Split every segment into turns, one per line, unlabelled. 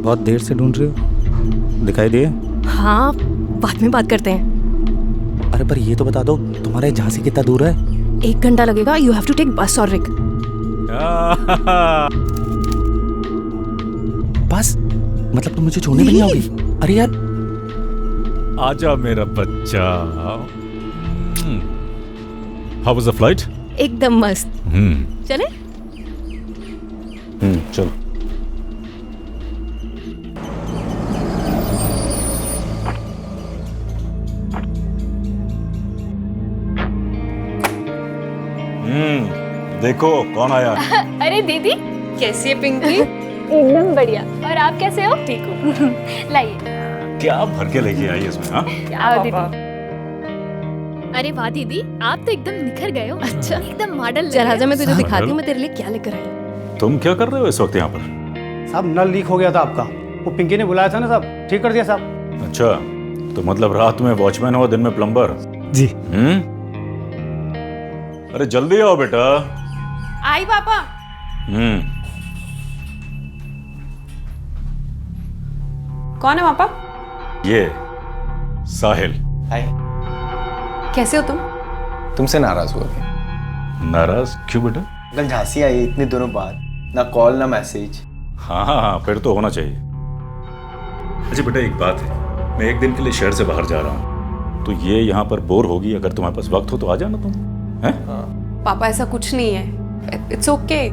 बहुत देर से ढूंढ रही हो, दिखाई दिए?
हाँ, बाद में बात करते हैं।
अरे पर ये तो बता दो, तुम्हारे झांसी कितना दूर है?
1 घंटा लगेगा। यू हैव टू टेक बस और रिक।
बस मतलब तुम मुझे छोड़ने भी नहीं आओगी? अरे यार
आजा मेरा बच्चा। How was the flight?
एकदम मस्त। चले?
चलो।
देखो कौन आया।
अरे दीदी,
कैसी है पिंकी?
एकदम बढ़िया। और आप कैसे हो?
ठीक हो?
लाइए।
क्या भर के लेके आई इसमें? हाँ,
आओ दीदी। अरे वाह दीदी, आप तो एकदम निखर गए हो।
अच्छा।
एकदम मॉडल।
चल आजा, मैं तुझे दिखाती
मॉडल?
हूँ मैं तेरे लिए क्या लेकर आई।
तुम क्या कर रहे हो इस वक्त यहाँ पर?
साहब नल लीक हो गया था आपका, वो पिंकी ने बुलाया था ना साहब, ठीक कर दिया साहब।
अच्छा, तो मतलब रात में वॉचमैन हो, दिन में प्लम्बर?
जी।
अरे जल्दी आओ बेटा।
आई पापा। कौन है पापा?
ये साहिल।
हाय।
कैसे हो तुम?
तुमसे नाराज हुआ क्या?
नाराज क्यों बेटा?
कल झांसी आई इतने दिनों बाद, ना कॉल ना मैसेज।
हाँ, फिर तो होना चाहिए। अच्छा बेटा, एक बात है, मैं एक दिन के लिए शहर से बाहर जा रहा हूँ, तो ये यहाँ पर बोर होगी। अगर तुम्हारे पास वक्त हो तो आ जाना तुम। हैं?
पापा ऐसा कुछ नहीं है, इट्स ओके।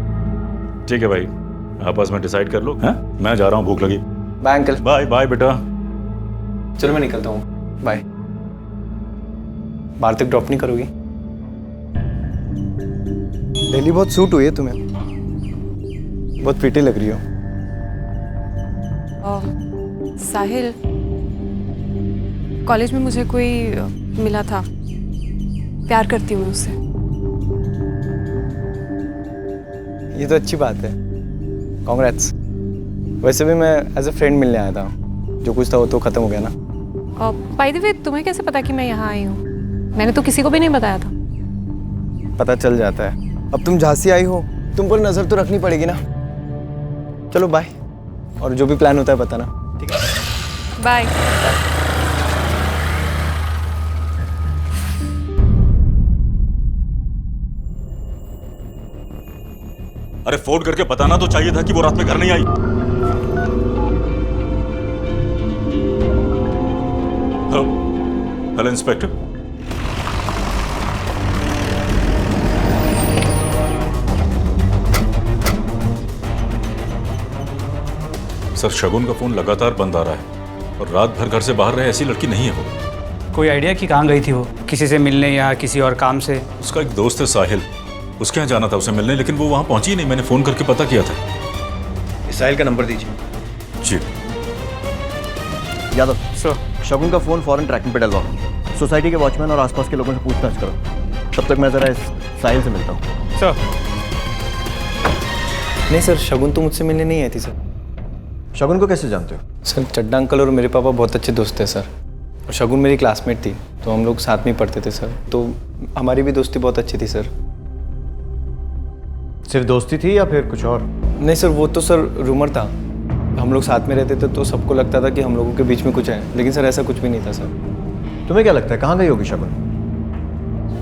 ठीक है भाई, आपस में डिसाइड कर लो। हैं? मैं जा रहा हूँ, भूख लगी।
Bye uncle.
बाय बाय बेटा।
चलो मैं निकलता हूँ, बाय। बाहर तक ड्रॉप नहीं करोगी? दिल्ली बहुत सूट हुई है तुम्हें, बहुत फिटी लग रही हो।
साहिल, कॉलेज में मुझे कोई मिला था, प्यार करती हूँ मैं उससे।
ये तो अच्छी बात है, कॉन्ग्रेट्स। वैसे भी मैं एज अ फ्रेंड मिलने आया था, जो कुछ था वो तो खत्म हो गया ना।
बाय द वे, तुम्हें कैसे पता कि मैं यहाँ आई हूँ? मैंने तो किसी को भी नहीं बताया था।
पता चल जाता है। अब तुम झांसी आई हो, तुम पर नजर तो रखनी पड़ेगी ना। चलो बाय, और जो भी प्लान होता है बताना, ठीक है?
बाय।
अरे फोन करके बताना तो चाहिए था कि वो रात में घर नहीं आई। Hello hello inspector. Sir, Shagun का फोन लगातार बंद आ रहा है और रात भर घर से बाहर रहे ऐसी लड़की नहीं है वो।
कोई आइडिया कि कहाँ गई थी वो? किसी से मिलने या किसी और काम से?
उसका एक दोस्त है साहिल, उसके यहाँ जाना था उसे मिलने, लेकिन वो वहाँ पहुंची ही नहीं। मैंने फ़ोन करके पता किया था।
साहिल का नंबर दीजिए।
जी।
यादव
सर।
शगुन का फ़ोन फॉरेन ट्रैकिंग पे डलवाओ। सोसाइटी के वॉचमैन और आसपास के लोगों से पूछताछ करो। तब तक मैं ज़रा इस साहिल से मिलता हूँ।
सर।
नहीं सर, शगुन तो मुझसे मिलने नहीं आई थी सर।
शगुन को कैसे जानते हो?
सर, चड्डा अंकल और मेरे पापा बहुत अच्छे दोस्त हैं सर। और शगुन मेरी क्लासमेट थी, तो हम लोग साथ में ही पढ़ते थे सर, तो हमारी भी दोस्ती बहुत अच्छी थी सर।
सिर्फ दोस्ती थी या फिर कुछ और?
नहीं सर, वो तो सर रूमर था। हम लोग साथ में रहते थे तो सबको लगता था कि हम लोगों के बीच में कुछ है, लेकिन सर ऐसा कुछ भी नहीं था सर।
तुम्हें क्या लगता है कहाँ गई होगी शगुन?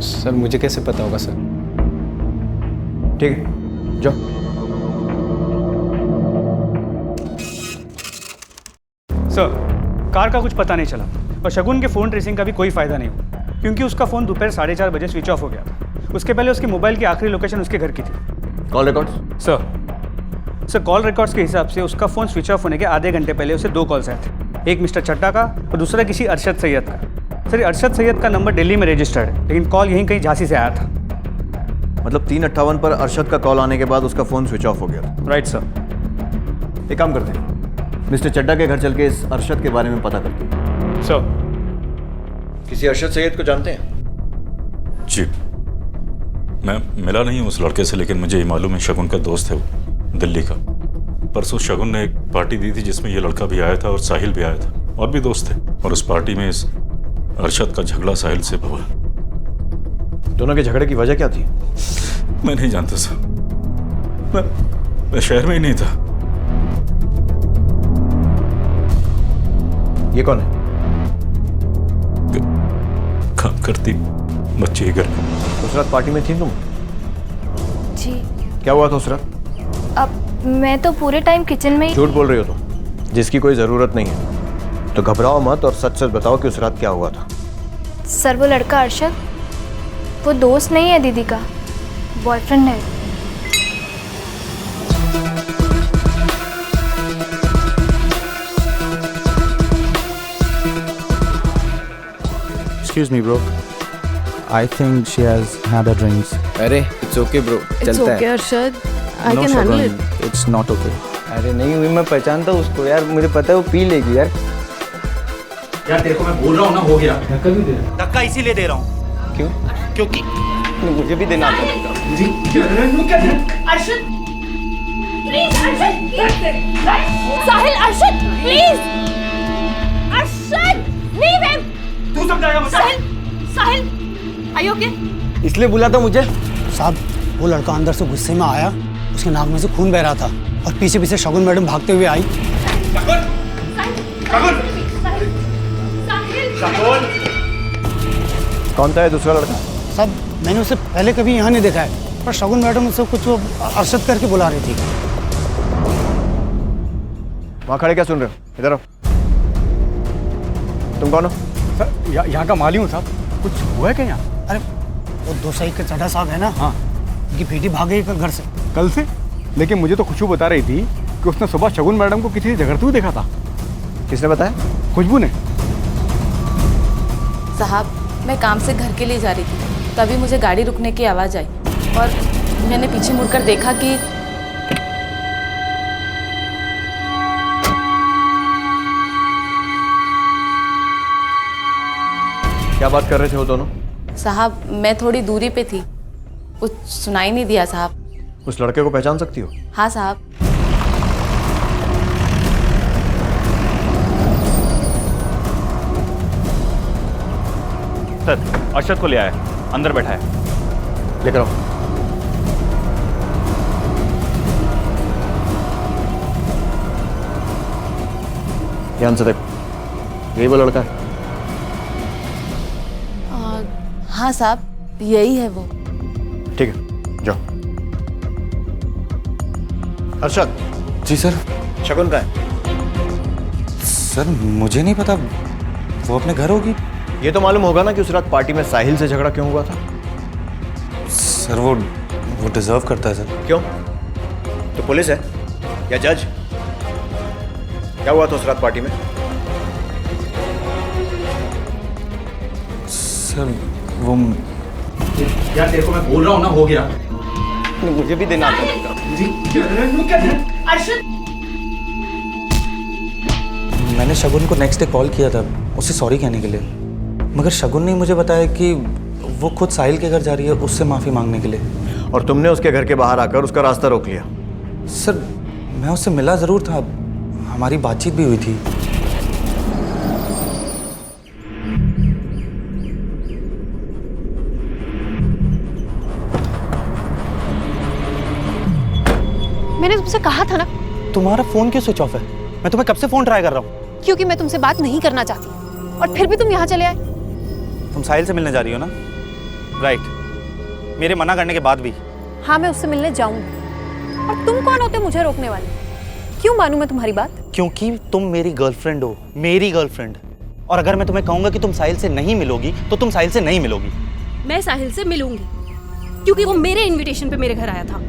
सर मुझे कैसे पता होगा सर?
ठीक है, जाओ।
सर, कार का कुछ पता नहीं चला और शगुन के फ़ोन ट्रेसिंग का भी कोई फ़ायदा नहीं हुआ, क्योंकि उसका फ़ोन दोपहर 4:30 बजे स्विच ऑफ हो गया था। उसके पहले उसके मोबाइल की आखिरी लोकेशन उसके घर की थी।
Call records?
Sir call records के हिसाब से उसका फ़ोन स्विच ऑफ होने के आधे घंटे पहले उसे 2 कॉल्स आए थे, एक मिस्टर चड्डा का और दूसरा किसी अरशद सैयद का। सर, अरशद सैयद का नंबर दिल्ली में रजिस्टर्ड है, लेकिन कॉल यहीं कहीं झांसी से आया था।
मतलब 3:58 पर अरशद का कॉल आने के बाद उसका फ़ोन स्विच ऑफ हो गया था।
Right sir.
एक काम करते हैं, मिस्टर चड्डा के घर चल के इस अरशद के बारे में पता करते हैं।
सर।
किसी अरशद सैयद को जानते हैं?
जी, मैं मिला नहीं हूँ उस लड़के से, लेकिन मुझे ये मालूम है शगुन का दोस्त है वो, दिल्ली का। परसों शगुन ने एक पार्टी दी थी जिसमें ये लड़का भी आया था और साहिल भी आया था, और भी दोस्त थे। और उस पार्टी में इस अरशद का झगड़ा साहिल से हुआ।
दोनों के झगड़े की वजह क्या थी?
मैं नहीं जानता सर, मैं शहर में ही नहीं था।
ये कौन है?
काम करती बच्ची के घर में।
उस रात पार्टी में थी तुम?
जी।
क्या हुआ था उस रात?
अब मैं तो पूरे टाइम किचन में ही।
झूठ बोल रही हो तुम, जिसकी कोई ज़रूरत नहीं है। तो घबराओ मत और सच सच बताओ कि उस रात क्या हुआ था।
सर वो लड़का अरशद, वो दोस्त नहीं है दीदी का, बॉयफ्रेंड है।
Excuse me, bro. I think she has had her drinks.
अरे इट्स ओके ब्रो, चलता है।
Arshad, I
No,
can handle it.
Shagun, it's not okay.
अरे नहीं हुई, मैं पहचानता हूँ उसको यार, मुझे पता है वो पी लेगी यार।
यार तेरे को मैं बोल रहा हूँ ना, हो गया।
धक्का भी दे रहा
धक्का इसीलिए दे रहा हूँ
क्यों?
क्योंकि
मुझे भी देना आता है।
Arshad please, Sahil, Arshad please, Arshad leave him.
तू समझाएगा मुझे?
साहिल आर यू ओके?
इसलिए बुला था मुझे।
साहब वो लड़का अंदर से गुस्से में आया, उसके नाक में से खून बह रहा था और पीछे पीछे शगुन मैडम भागते हुए आई।
कौन था ये दूसरा लड़का?
साहब मैंने उसे पहले कभी यहाँ नहीं देखा है, पर शगुन मैडम उसे कुछ वो अरशद करके बुला रही थी।
वहाँ खड़े क्या सुन रहे हो? इधर आओ। तुम कौन हो?
सर यहाँ का माली हूँ साहब। कुछ हुआ है क्या यहाँ?
अरे वो दो सही के चढ़ा साहब है ना, हाँ, उनकी बेटी भाग गई घर से।
कल से? लेकिन मुझे तो खुशबू बता रही थी कि उसने सुबह शगुन मैडम को किसी से झगड़ते हुए देखा था।
किसने बताया?
खुशबू ने।
साहब मैं काम से घर के लिए जा रही थी, तभी मुझे गाड़ी रुकने की आवाज़ आई और मैंने पीछे मुड़कर देखा कि
क्या बात कर रहे थे वो दोनों?
साहब मैं थोड़ी दूरी पे थी, कुछ सुनाई नहीं दिया साहब।
उस लड़के को पहचान सकती हो?
हाँ साहब।
सर अरशद को ले आया, अंदर बैठा है।
लेकर आओ। ध्यान से देखो, यही वो लड़का है?
हाँ साहब यही है वो।
ठीक है जाओ। अरशद।
जी सर।
शगुन का है?
सर मुझे नहीं पता, वो अपने घर होगी।
ये तो मालूम होगा ना कि उस रात पार्टी में साहिल से झगड़ा क्यों हुआ था?
सर वो डिजर्व करता है सर।
क्यों? तो पुलिस है या जज? क्या हुआ था उस रात पार्टी में?
सर वो
यार तेरे को मैं बोल रहा हूँ ना, हो गया।
मुझे भी देना आता है।
अर्शद
मैंने शगुन को नेक्स्ट डे कॉल किया था उसे सॉरी कहने के लिए, मगर शगुन ने मुझे बताया कि वो खुद साहिल के घर जा रही है उससे माफ़ी मांगने के लिए।
और तुमने उसके घर के बाहर आकर उसका रास्ता रोक लिया?
सर मैं उससे मिला ज़रूर था, हमारी बातचीत भी हुई थी।
मैंने तुमसे कहा था ना।
तुम्हारा फोन क्यों स्विच ऑफ है? मैं तुम्हें कब से फोन ट्राई कर रहा हूँ।
क्योंकि मैं तुमसे बात नहीं करना चाहती, और फिर भी तुम यहाँ चले आए।
तुम साहिल से मिलने जा रही हो ना? राइट, मेरे मना करने के बाद भी।
हाँ मैं उससे मिलने जाऊंगी, और तुम कौन होते मुझे रोकने वाले? क्यों मानूं मैं तुम्हारी बात?
क्योंकि तुम मेरी गर्लफ्रेंड हो, मेरी गर्लफ्रेंड। और अगर मैं तुम्हें कहूंगा कि तुम साहिल से नहीं मिलोगी तो तुम साहिल से नहीं मिलोगी।
मैं साहिल से मिलूंगी क्योंकि वो मेरे इनविटेशन पे मेरे घर आया था,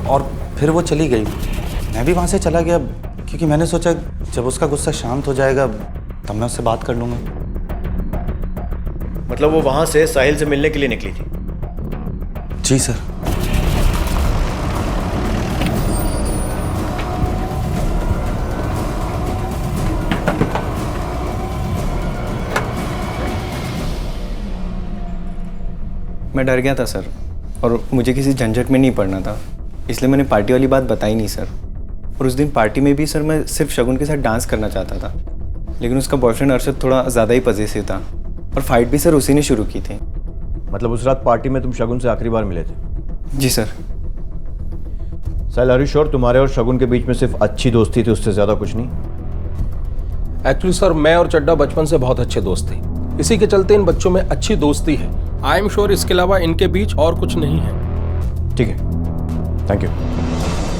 और फिर वो चली गई, मैं भी वहाँ से चला गया क्योंकि मैंने सोचा जब उसका गुस्सा शांत हो जाएगा तब मैं उससे बात कर लूँगा।
मतलब वो वहां से साहिल से मिलने के लिए निकली थी?
जी सर।
मैं डर गया था सर, और मुझे किसी झंझट में नहीं पड़ना था, इसलिए मैंने पार्टी वाली बात बताई नहीं सर। और उस दिन पार्टी में भी सर मैं सिर्फ शगुन के साथ डांस करना चाहता था, लेकिन उसका बॉयफ्रेंड अरशद थोड़ा ज़्यादा ही पजेसिव था, और फाइट भी सर उसी ने शुरू की थी।
मतलब उस रात पार्टी में तुम शगुन से आखिरी बार मिले थे?
जी sir.
Sahil are you sure तुम्हारे और शगुन के बीच में सिर्फ अच्छी दोस्ती थी, उससे ज़्यादा कुछ नहीं?
एक्चुअली सर, मैं और चड्डा बचपन से बहुत अच्छे दोस्त थे, इसी के चलते इन बच्चों में अच्छी दोस्ती है। आई एम श्योर इसके अलावा इनके बीच और कुछ नहीं है।
ठीक है, थैंक यू।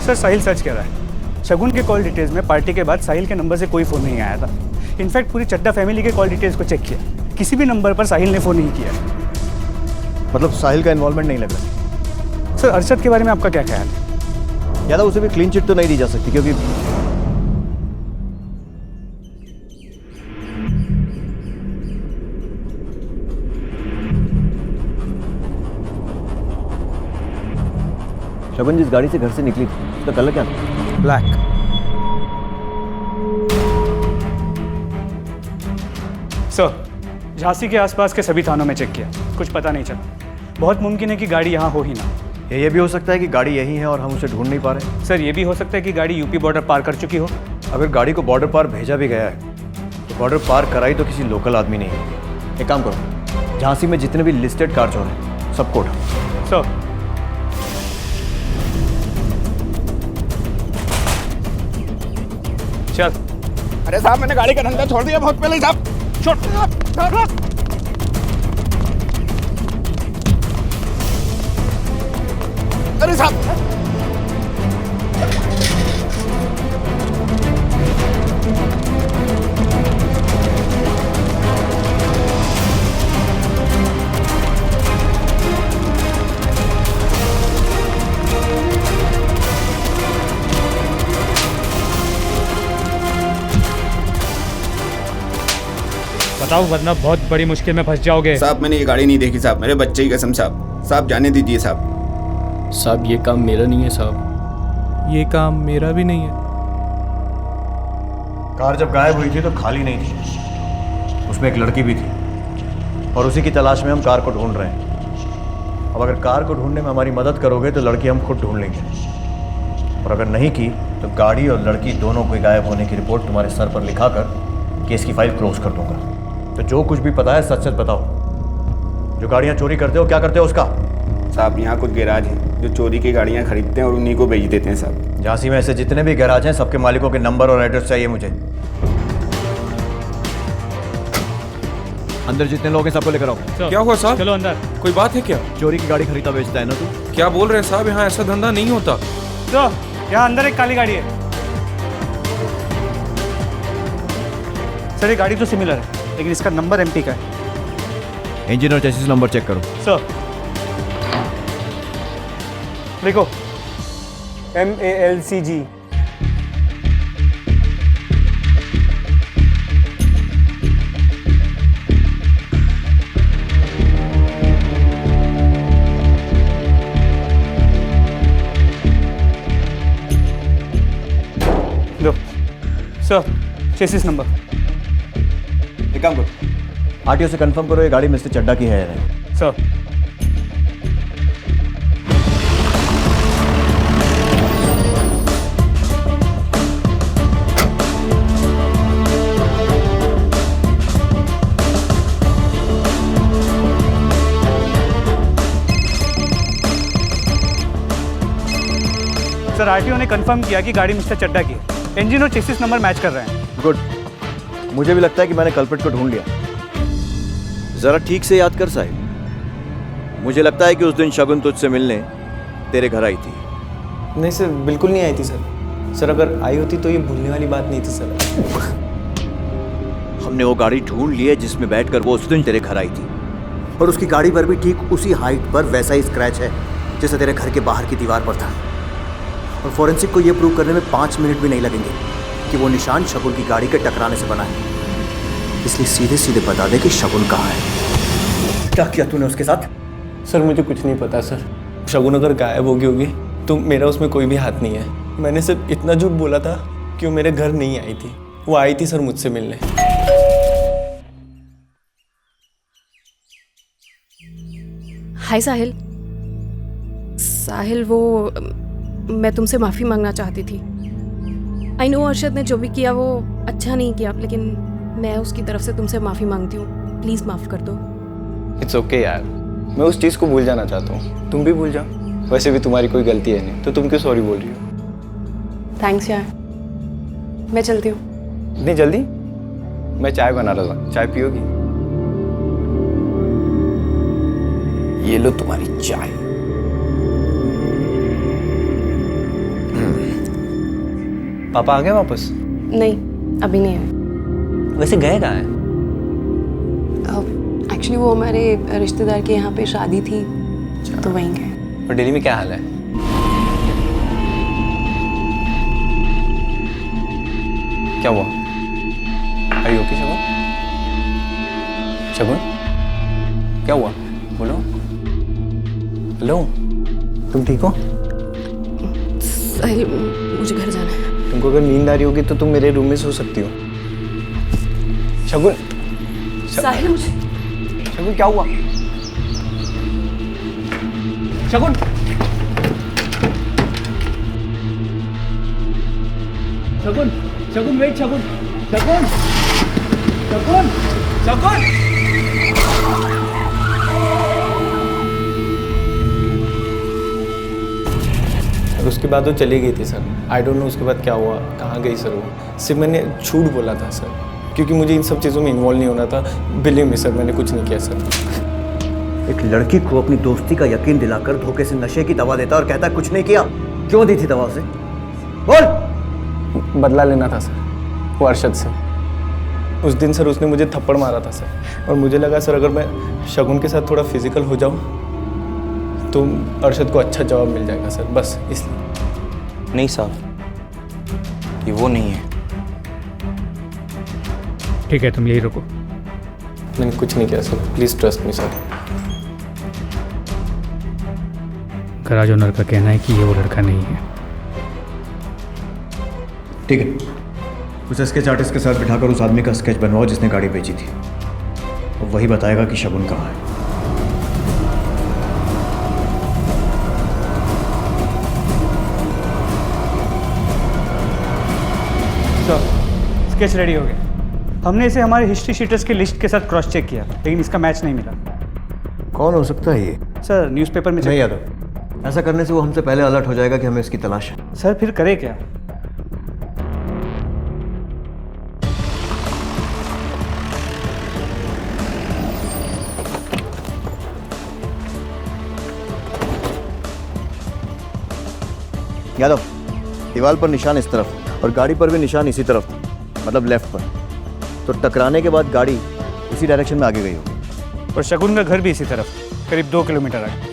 सर साहिल सच कह रहा है। शगुन के कॉल डिटेल्स में पार्टी के बाद साहिल के नंबर से कोई फ़ोन नहीं आया था। इनफैक्ट पूरी चड्डा फैमिली के कॉल डिटेल्स को चेक किया, किसी भी नंबर पर साहिल ने फ़ोन नहीं किया।
मतलब साहिल का इन्वॉल्वमेंट नहीं लग रहा?
सर अरशद के बारे में आपका क्या ख्याल है?
यादव, उसे भी क्लीन चिट तो नहीं दी जा सकती, क्योंकि शगुन जिस गाड़ी से घर से निकली थी उसका कलर क्या था?
ब्लैक।
सर झांसी के आसपास के सभी थानों में चेक किया, कुछ पता नहीं चला। बहुत मुमकिन है कि गाड़ी यहाँ हो ही ना।
ये भी हो सकता है कि गाड़ी यही है और हम उसे ढूंढ नहीं पा रहे।
सर ये भी हो सकता है कि गाड़ी यूपी बॉर्डर पार कर चुकी हो।
अगर गाड़ी को बॉर्डर पार भेजा भी गया है तो बॉर्डर पार कराई तो किसी लोकल आदमी नहीं है। एक काम करो, झांसी में जितने भी लिस्टेड कार चोर हैं सबको उठाओ।
सर चल।
अरे साहब, मैंने गाड़ी का धंधा छोड़ दिया बहुत पहले साहब। छोड़। अरे साहब,
बताओ, वरना बहुत बड़ी मुश्किल में फंस जाओगे।
साहब मैंने ये गाड़ी नहीं देखी साहब, मेरे बच्चे की कसम साहब। साहब जाने दीजिए साहब।
साहब ये काम मेरा नहीं है साहब।
ये काम मेरा भी नहीं है।
कार जब गायब हुई थी तो खाली नहीं थी, उसमें एक लड़की भी थी और उसी की तलाश में हम कार को ढूंढ रहे हैं। अब अगर कार को ढूंढने में हमारी मदद करोगे तो लड़की हम खुद ढूंढ लेंगे, और अगर नहीं की तो गाड़ी और लड़की दोनों को गायब होने की रिपोर्ट तुम्हारे सर पर लिखाकर केस की फाइल क्लोज कर दूंगा। तो जो कुछ भी पता है सच सच बताओ। जो गाड़ियाँ चोरी करते हो क्या करते हो उसका?
साहब यहाँ कुछ गैराज है जो चोरी की गाड़ियाँ खरीदते हैं और उन्हीं को बेच देते हैं साहब।
झांसी में ऐसे जितने भी गैराज हैं सबके मालिकों के नंबर और एड्रेस चाहिए मुझे। अंदर जितने लोग हैं सबको लेकर आओ।
क्या हुआ साहब?
चलो अंदर।
कोई बात है क्या?
चोरी की गाड़ी खरीदता बेचता है ना तू?
क्या बोल रहे हैं साहब, यहाँ ऐसा धंधा नहीं होता।
तो यहाँ अंदर एक काली गाड़ी है। सर ये गाड़ी तो सिमिलर है लेकिन इसका नंबर एमपी का है।
इंजन और चेसिस नंबर चेक करो।
सर देखो, MALCG। लो सर, चेसिस नंबर।
एक काम करो, आरटीओ से कंफर्म करो ये गाड़ी मिस्टर चड्डा की है या नहीं।
सर सर आरटीओ ने कंफर्म किया कि गाड़ी मिस्टर चड्डा की है। इंजन और चेसिस नंबर मैच कर रहे हैं।
गुड, मुझे भी लगता है कि मैंने कल्प्रिट को ढूंढ लिया। जरा ठीक से याद कर साहिब, मुझे लगता है कि उस दिन शगुन तुझसे मिलने तेरे घर आई थी।
नहीं सर, बिल्कुल नहीं आई थी सर। सर अगर आई होती तो ये भूलने वाली बात नहीं थी सर।
हमने वो गाड़ी ढूंढ ली है जिसमें बैठकर वो उस दिन तेरे घर आई थी, और उसकी गाड़ी पर भी ठीक उसी हाइट पर वैसा ही स्क्रैच है जैसे तेरे घर के बाहर की दीवार पर था। और फॉरेंसिक को यह प्रूव करने में 5 मिनट भी नहीं लगेंगे कि वो निशान शगुन की गाड़ी के टकराने से बना है। इसलिए सीधे सीधे बता दे कि शगुन कहाँ है। क्या किया तूने उसके साथ?
सर मुझे कुछ नहीं पता सर। शगुन अगर गायब हो गई होगी तो मेरा उसमें कोई भी हाथ नहीं है। मैंने सिर्फ इतना झूठ बोला था कि वो मेरे घर नहीं आई थी। वो आई थी सर मुझसे मिलने।
हाय साहिल। साहिल वो मैं तुमसे माफ़ी मांगना चाहती थी। आई नो अरशद ने जो भी किया वो अच्छा नहीं किया, लेकिन मैं उसकी तरफ से तुमसे माफ़ी मांगती हूँ। प्लीज़ माफ़ कर दो।
इट्स ओके यार, मैं उस चीज़ को भूल जाना चाहता हूँ। तुम भी भूल जाओ। वैसे भी तुम्हारी कोई गलती है नहीं, तो तुम क्यों सॉरी बोल रही हो?
थैंक्स यार, मैं चलती हूँ।
इतनी जल्दी? मैं चाय बना रहा था, चाय पियोगी?
ये लो तुम्हारी चाय।
पापा आ गए वापस?
नहीं, अभी नहीं आए।
वैसे गए कहाँ हैं?
एक्चुअली वो हमारे रिश्तेदार के यहाँ पे शादी थी, तो वहीं गए।
और दिल्ली में क्या हाल है? क्या हुआ? अरे ओके शगुन? शगुन क्या हुआ? बोलो। हेलो, तुम ठीक हो?
साहिल, मुझे घर जाना है।
तुमको अगर नींद आ रही होगी तो तुम मेरे रूम में सो सकती हो। शगुन,
साहिल मुझे।
शगुन क्या हुआ? शगुन, शगुन, शगुन वेट, शगुन, शगुन, शगुन, शगुन। और उसके बाद वो चली गई थी सर। आई डोंट नो उसके बाद क्या हुआ, कहाँ गई सर वो। सिर्फ मैंने झूठ बोला था सर, क्योंकि मुझे इन सब चीज़ों में इन्वॉल्व नहीं होना था। बिलीव मी सर, मैंने कुछ नहीं किया सर।
एक लड़की को अपनी दोस्ती का यकीन दिलाकर धोखे से नशे की दवा देता और कहता कुछ नहीं किया। क्यों दी थी दवा उसे? बोल।
बदला लेना था सर वो अरशद से। उस दिन सर उसने मुझे थप्पड़ मारा था सर, और मुझे लगा सर अगर मैं शगुन के साथ थोड़ा फिजिकल हो जाऊं तो अरशद को अच्छा जवाब मिल जाएगा सर, बस इसलिए।
नहीं साहब, ये वो नहीं है।
ठीक है, तुम यही रुको।
मैंने कुछ नहीं किया sir, please trust me sir.
Garage owner का कहना है कि ये वो लड़का नहीं है।
ठीक है, उस स्केच आर्टिस्ट के साथ बिठाकर उस आदमी का स्केच बनवाओ जिसने गाड़ी बेची थी। वो वही बताएगा कि शगुन कहाँ है।
स्केच रेडी हो गया। हमने इसे हमारे हिस्ट्री शीटर्स के लिस्ट के साथ क्रॉस चेक किया, लेकिन इसका मैच नहीं मिला।
कौन हो सकता है ये?
सर न्यूज़पेपर में
नहीं यादव, ऐसा करने से वो हमसे पहले अलर्ट हो जाएगा कि हमें इसकी तलाश है।
सर फिर करे क्या?
यादव, दीवार पर निशान इस तरफ और गाड़ी पर भी निशान इसी तरफ था, मतलब लेफ्ट पर। तो टकराने के बाद गाड़ी इसी डायरेक्शन में आगे गई होगी।
और शगुन का घर भी इसी तरफ, करीब 2 किलोमीटर आगे।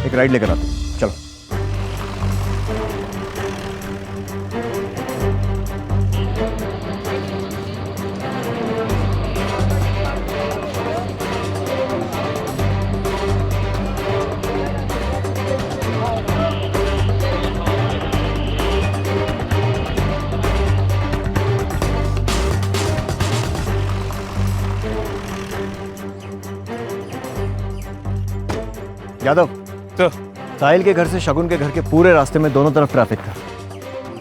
एक राइड लेकर आते, चलो। यादव,
तो
साहिल के घर से शगुन के घर के पूरे रास्ते में दोनों तरफ ट्रैफिक था।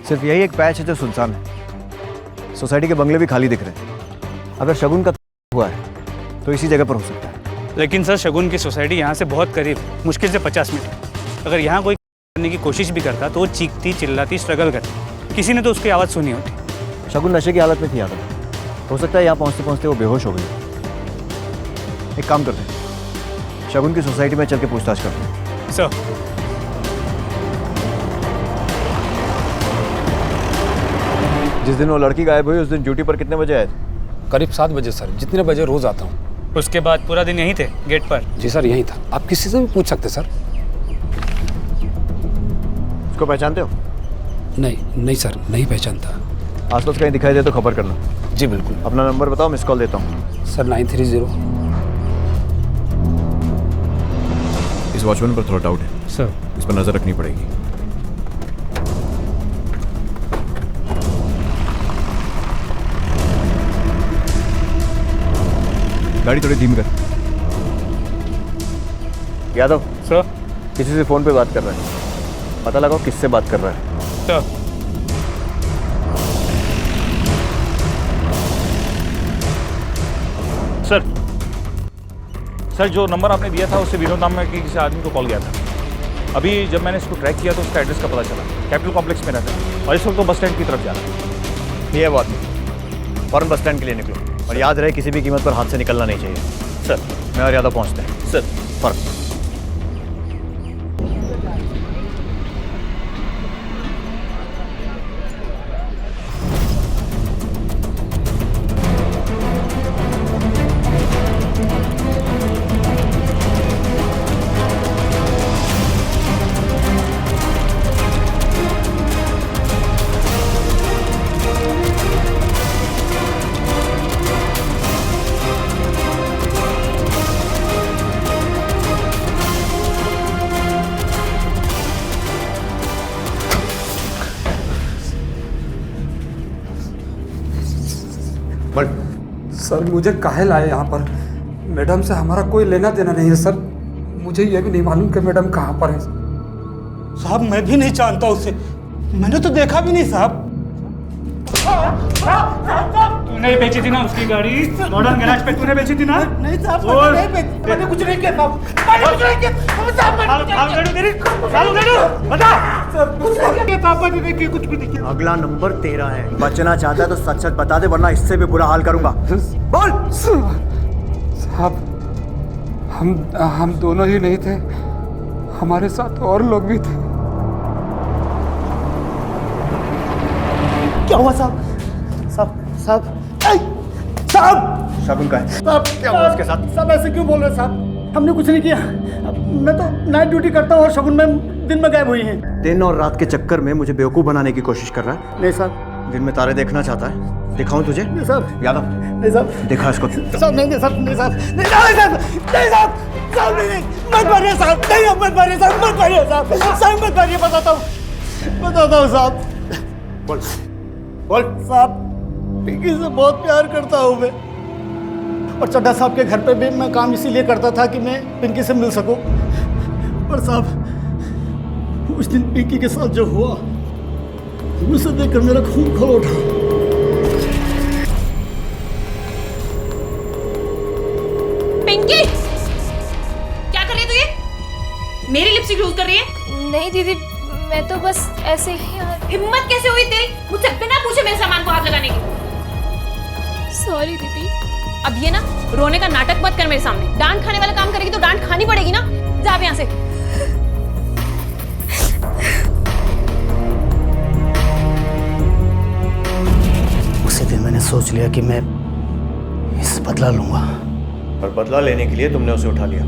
सिर्फ यही एक पैच है जो सुनसान है। सोसाइटी के बंगले भी खाली दिख रहे हैं। अगर शगुन का हुआ है तो इसी जगह पर हो सकता है।
लेकिन सर शगुन की सोसाइटी यहाँ से बहुत करीब, मुश्किल से 50 मीटर। अगर यहाँ कोई करने की कोशिश भी करता तो वो चीखती चिल्लाती स्ट्रगल करती, किसी ने तो उसकी आवाज़ सुनी होती।
शगुन नशे की हालत में थी यादव। हो सकता है यहाँ पहुँचते पहुँचते वो बेहोश हो गई। एक काम करते हैं, शगुन की सोसाइटी में चल के पूछताछ करते हैं।
सर
जिस दिन वो लड़की गायब हुई उस दिन ड्यूटी पर कितने बजे आए थे?
करीब 7 बजे सर, जितने बजे रोज आता हूँ।
उसके बाद पूरा दिन यहीं थे गेट पर?
जी सर यहीं था, आप किसी से भी पूछ सकते सर।
उसको पहचानते हो?
नहीं सर, नहीं पहचानता।
आसपास कहीं दिखाई दे तो खबर करना।
जी बिल्कुल।
अपना नंबर बताओ, मिस कॉल देता हूँ।
सर 930।
इस वॉचमैन पर थोड़ा डाउट है
सर,
इस पर नजर रखनी पड़ेगी। गाड़ी थोड़ी धीमी कर। यादव
सर,
किसी से फोन पे बात कर रहा है, पता लगाओ किससे बात कर रहा है।
सर सर
सर जो नंबर आपने दिया था उससे विनोद नाम में किसी आदमी को कॉल गया था। अभी जब मैंने इसको ट्रैक किया तो उसका एड्रेस का पता चला, कैपिटल कॉम्प्लेक्स में रहता है और इस वक्त तो बस स्टैंड की तरफ जा रहा है।
ये बात नहीं, फौरन बस स्टैंड के लिए निकलो और याद रहे किसी भी कीमत पर हाथ से निकलना नहीं चाहिए।
सर।
मैं और यादव पहुँचते हैं।
सर।
फर्क।
सर मुझे काहे लाए यहाँ पर? मैडम से हमारा कोई लेना देना नहीं है सर। मुझे ये भी नहीं मालूम कि मैडम कहाँ पर है।
साहब मैं भी नहीं जानता उसे, मैंने तो देखा भी नहीं साहब।
तूने बेची थी ना उसकी गाड़ी मॉडर्न गैराज पे, तूने बेची थी ना?
नहीं साहब मैंने नहीं बेची, मैंने कुछ नहीं किया साहब, मैंने कुछ नहीं किया साहब, कुछ भी नहीं किया।
अगला नंबर तेरा है, बचना चाहता है तो सच सच बता दे वरना इससे भी बुरा हाल करूंगा। बोल।
साहब हम दोनों ही नहीं थे, हमारे साथ और लोग भी थे।
क्या हुआ साहब? साहब
शगुन का है।
साहब
क्या हुआ उसके साथ?
साहब ऐसे क्यों बोल रहे हैं साहब? हमने कुछ नहीं किया, मैं तो नाइट ड्यूटी करता हूँ और शगुन मैम दिन में गायब हुई हैं।
दिन और रात के चक्कर में मुझे बेवकूफ़ बनाने की कोशिश कर रहा है।
नहीं साहब।
दिन में तारे देखना चाहता है, दिखाऊं तुझे?
नहीं साहब।
यादव
नहीं साहब।
दिखा इसको।
साहब नहीं साहब, नहीं साहब, नहीं साहब, नहीं साहब, साहब नहीं, मत मारिए साहब, नहीं मत मारिए साहब, मत मारिए साहब, साहब मत मारिए, बताता हूँ साहब। बोल साहब, पिंकी से बहुत प्यार करता हूँ मैं, और चड्ढा साहब के घर पे भी मैं काम इसीलिए करता था कि मैं पिंकी से मिल सकूं। पर साहब उस दिन पिंकी के साथ जो हुआ उसे देखकर मेरा खून खौल उठा।
पिंकी क्या कर रही है तू? ये मेरी लिपस्टिक यूज कर रही है?
नहीं दीदी, मैं तो बस ऐसे ही।
हिम्मत कैसे हुई तेरी मुझसे बिना पूछे मेरे सामान को हाथ लगाने की?
सॉरी दीदी।
अब ये ना रोने का नाटक मत कर मेरे सामने। डांट खाने वाला काम करेगी तो डांट खानी पड़ेगी ना। जा अब यहाँ से।
उसी दिन मैंने सोच लिया कि मैं इससे बदला लूंगा।
और बदला लेने के लिए तुमने उसे उठा लिया,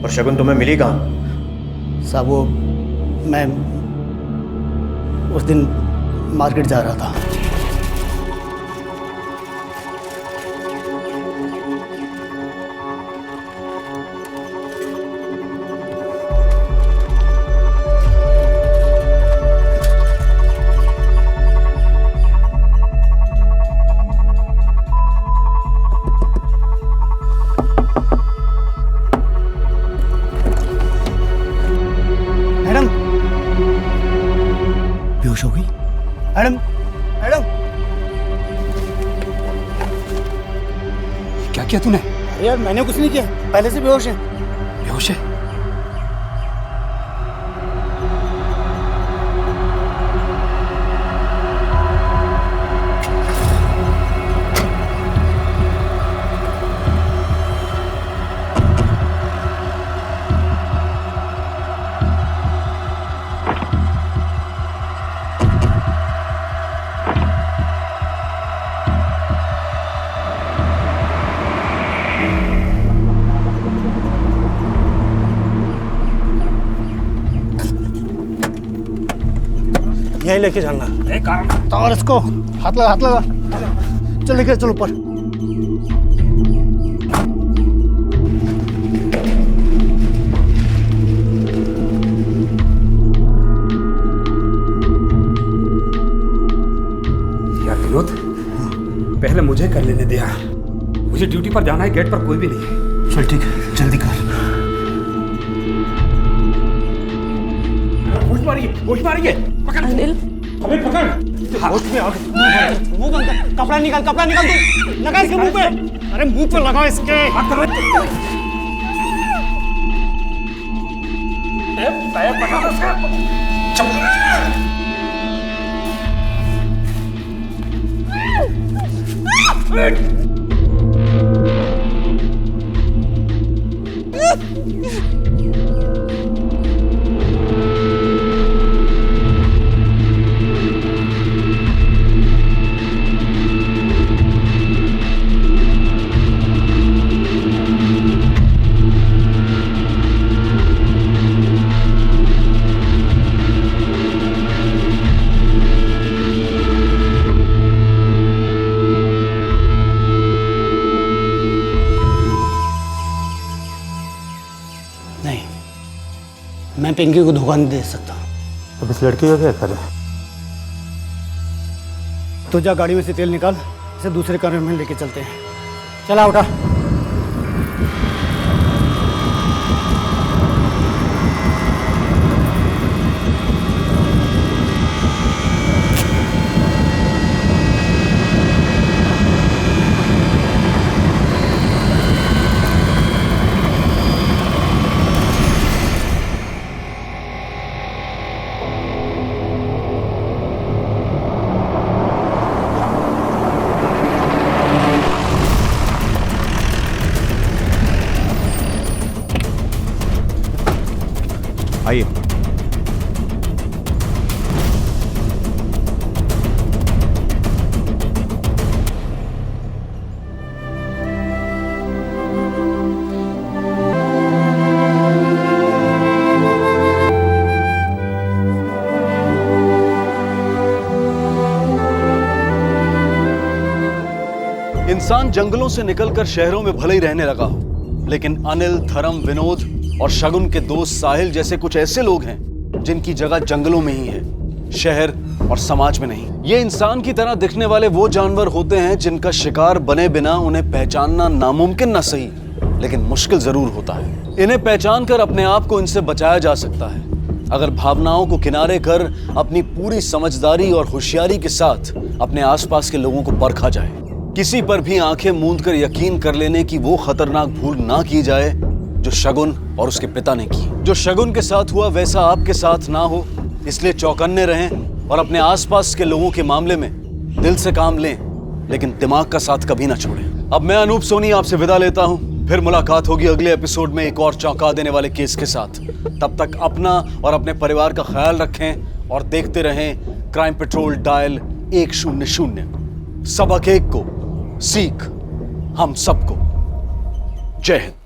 और शगुन तुम्हें मिली कहाँ?
साहब वो मैं उस दिन मार्केट जा रहा था। मैडम बेहोश हो गई। मैडम मैडम
क्या किया तूने?
अरे यार मैंने कुछ नहीं किया, पहले से बेहोश है।
बेहोश है?
यहीं लेके जाना। और इसको हाथ लगा, हाथ लगा। चल लेके चलो ऊपर।
यार विनोद, पहले मुझे कर लेने दिया, मुझे ड्यूटी पर जाना है, गेट पर कोई भी नहीं है।
चल ठीक है, जल्दी कर।
होश मारिए, पकड़
अनिल,
हमें पकड़।
होश में आ गए। मुंह बंद कर, कपड़ा निकाल तू, लगा इसके मुंह पे। अरे मुंह पे लगा इसके। मैं पिंकी को धोखा नहीं दे सकता।
अब इस लड़की का क्या करें?
तो जा गाड़ी में से तेल निकाल, इसे दूसरे कमरे में लेके चलते हैं। चला उठा।
आइए।
इंसान जंगलों से निकलकर शहरों में भले ही रहने लगा हो, लेकिन अनिल, धर्म, विनोद और शगुन के दोस्त साहिल जैसे कुछ ऐसे लोग हैं जिनकी जगह जंगलों में ही है, शहर और समाज में नहीं। ये इंसान की तरह दिखने वाले वो जानवर होते हैं जिनका शिकार बने बिना उन्हें पहचानना नामुमकिन ना सही, लेकिन मुश्किल जरूर होता है। इन्हें पहचान कर अपने आप को इनसे बचाया जा सकता है अगर भावनाओं को किनारे कर अपनी पूरी समझदारी और होशियारी के साथ अपने आसपास के लोगों को परखा जाए। किसी पर भी आंखें मूंद कर यकीन कर लेने की वो खतरनाक भूल ना की जाए जो शगुन और उसके पिता ने की। जो शगुन के साथ हुआ वैसा आपके साथ ना हो, इसलिए चौकन्ने रहें और अपने आसपास के लोगों के मामले में दिल से काम लें, लेकिन दिमाग का साथ कभी ना छोड़ें। अब मैं अनूप सोनी आपसे विदा लेता हूं। फिर मुलाकात होगी अगले एपिसोड में एक और चौंका देने वाले केस के साथ। तब तक अपना और अपने परिवार का ख्याल रखें और देखते रहें क्राइम पेट्रोल डायल 100। सबक एक को सीख हम सबको। जय हिंद।